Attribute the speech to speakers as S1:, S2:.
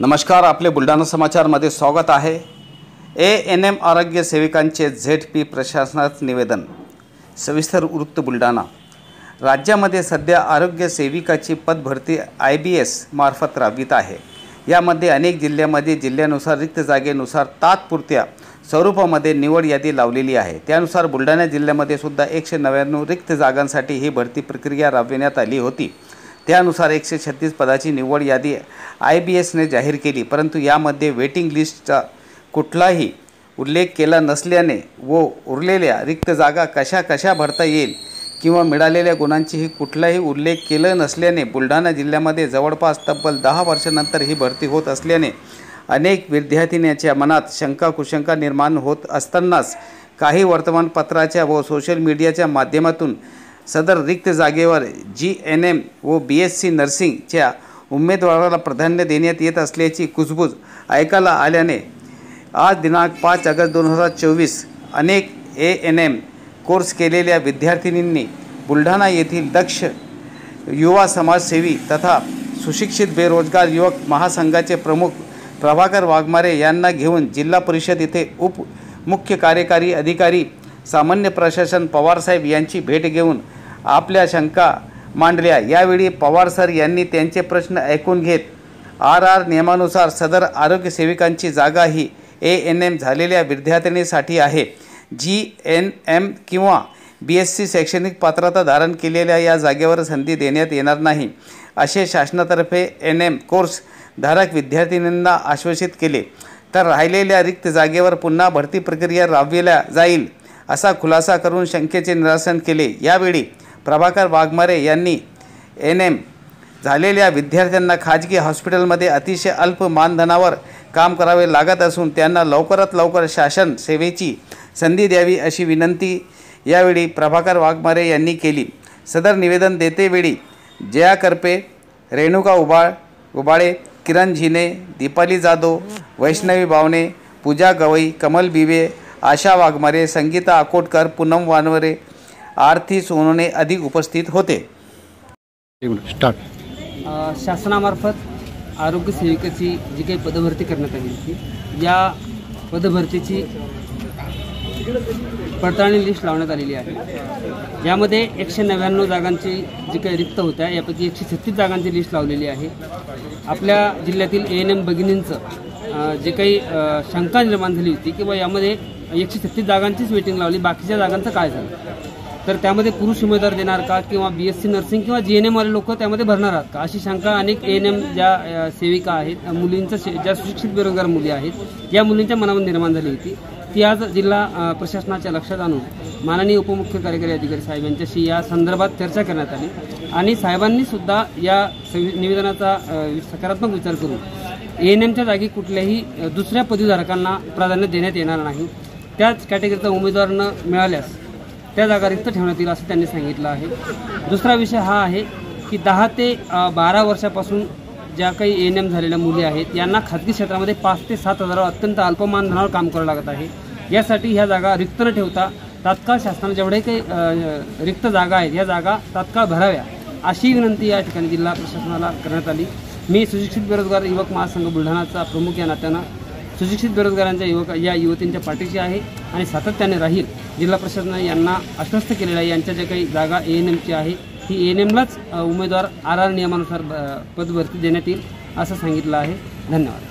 S1: नमस्कार, आपले बुलढाणा समाचारमध्ये स्वागत आहे। ANM आरोग्य सेविकांचे ZP प्रशासनात निवेदन। सविस्तर वृत्त बुलढाणा। राज्यामध्ये सध्या आरोग्य सेविकाची पदभरती IBS मार्फत राबवित आहे। यामध्ये अनेक जिल्ह्यांमध्ये जिल्ह्यानुसार रिक्त जागेनुसार तात्पुरत्या स्वरूपामध्ये निवड यादी लावलेली आहे। त्यानुसार बुलढाणा जिल्ह्यामध्ये सुद्धा 199 रिक्त जागांसाठी ही भरती प्रक्रिया राबविण्यात आली होती। त्यानुसार 136 पदाची निवड यादी IBS ने जाहीर केली, परंतु यामध्ये वेटिंग लिस्टचा कुठलाही उल्लेख केला नसल्याने व उरलेल्या रिक्त जागा कशा भरता येईल किंवा मिळालेल्या गुणांचीही कुठलाही उल्लेख केला नसल्याने बुलढाणा जिल्ह्यामध्ये जवळपास तब्बल 10 वर्षांनंतर ही भरती होत असल्याने अनेक विद्यार्थ्यांच्या मनात शंका कुशंका निर्माण होत असतानाच काही वर्तमानपत्राच्या व सोशल मीडियाच्या माध्यमातून सदर रिक्त जागेवर GNM व BSc नर्सिंगच्या उमेदवाराला प्राधान्य देण्यात येत असल्याची कुजबूज ऐकायला आल्याने आज दिनांक 5 ऑगस्ट 2024 अनेक ANM कोर्स केलेल्या विद्यार्थिनींनी बुलढाणा येथील दक्ष युवा समाजसेवी तथा सुशिक्षित बेरोजगार युवक महासंघाचे प्रमुख प्रभाकर वाघमारे यांना घेऊन जिल्हा परिषद येथे मुख्य कार्यकारी अधिकारी सामान्य प्रशासन पवारसाहेब यांची भेट घेऊन आपल्या शंका मांडल्या। यावेळी पवार सर यांनी त्यांचे प्रश्न ऐकून घेत RR नियमानुसार सदर आरोग्य सेविकांची जागा ही ANM झालेल्या विद्यार्थिनीसाठी आहे। GNM किंवा BSc शैक्षणिक पात्रता धारण केलेल्या या जागेवर संधी देण्यात येणार नाही असे शासनातर्फे NM कोर्स धारक विद्यार्थिनींना आश्वासित केले। तर राहिलेल्या रिक्त जागेवर पुन्हा भरती प्रक्रिया राबविल्या जाईल असा खुलासा करून शंकेचे निरसन केले। यावेळी प्रभाकर वाघमारे यांनी NM झालेल्या विद्यार्थ्यांना खाजगी हॉस्पिटलमध्ये अतिशय अल्प मानधनावर काम करावे लागत असून त्यांना लवकरात लवकर शासन सेवेची संधी द्यावी अशी विनंती यावेळी प्रभाकर वाघमारे यांनी केली। सदर निवेदन देतेवेळी जया करपे, रेणुका उबाळे, किरण झिने, दीपाली जाधव, वैष्णवी बावणे, पूजा गवई, कमल बिवे, आशा वाघमारे, संगीता अकोटकर, पूनम वानवरे, आरती सोनोने अधिक उपस्थित होते।
S2: शासनामार्फत आरोग्य सेविकेची जी काही पदभरती करण्यात आली होती या पदभरतीची पडताळणी लिस्ट लावण्यात आलेली आहे। यामध्ये 199 जागांची जी काही रिक्त होत्या यापैकी 136 जागांची लिस्ट लावलेली आहे। आपल्या जिल्ह्यातील ANM भगिनींचं जे काही शंका निर्माण झाली होती किंवा यामध्ये 136 जागांचीच वेटिंग लावली, बाकीच्या जागांचं काय झालं, तर त्यामध्ये पुरुष उमेदवार देणार का किंवा BSc नर्सिंग किंवा GNM वाले लोक त्यामध्ये भरणार आहात का अशी शंका अनेक ANM ज्या सेविका आहेत मुलींचं ज्या सुशिक्षित बेरोजगार मुली आहेत या मुलींच्या मनामध्ये निर्माण झाली होती। ती आज जिल्हा प्रशासनाच्या लक्षात आणून माननीय उपमुख्य कार्यकारी अधिकारी साहेब यांच्याशी या संदर्भात चर्चा करण्यात आली आणि साहेबांनी सुद्धा या निवेदनाचा सकारात्मक विचार करून ANMच्या जागी कुठल्याही दुसऱ्या पदवीधारकांना प्राधान्य देण्यात येणार नाही। त्याच कॅटेगरीचा उमेदवार न मिळाल्यास त्या जागा रिक्त ठेवण्यात येईल असं त्यांनी सांगितलं आहे। दुसरा विषय हा आहे की 10 ते 12 वर्षापासून ज्या काही ANM झालेल्या मुली आहेत यांना खाजगी क्षेत्रामध्ये 5 ते 7 हजार अत्यंत अल्प मानधनावर काम करावं लागत आहे। यासाठी ह्या जागा रिक्त न ठेवता तात्काळ शासनाने जेवढे काही रिक्त जागा आहेत या जागा तात्काळ भराव्या अशी विनंती या ठिकाणी जिल्हा प्रशासनाला करण्यात आली। मी सुशिक्षित बेरोजगार युवक महासंघ बुलढाणाचा प्रमुख या नात्यानं सुशिक्षित बेरोजगारांच्या या युवतींच्या पाठीशी आहे आणि सातत्याने राहील। जिल्हा प्रशासनाने यांना आश्वस्त केलेलं आहे यांच्या ज्या काही जागा ANMची आहे ही ANMलाच उमेदवार RR नियमानुसार पदभरती देण्यात येईल असं सांगितलं आहे। धन्यवाद।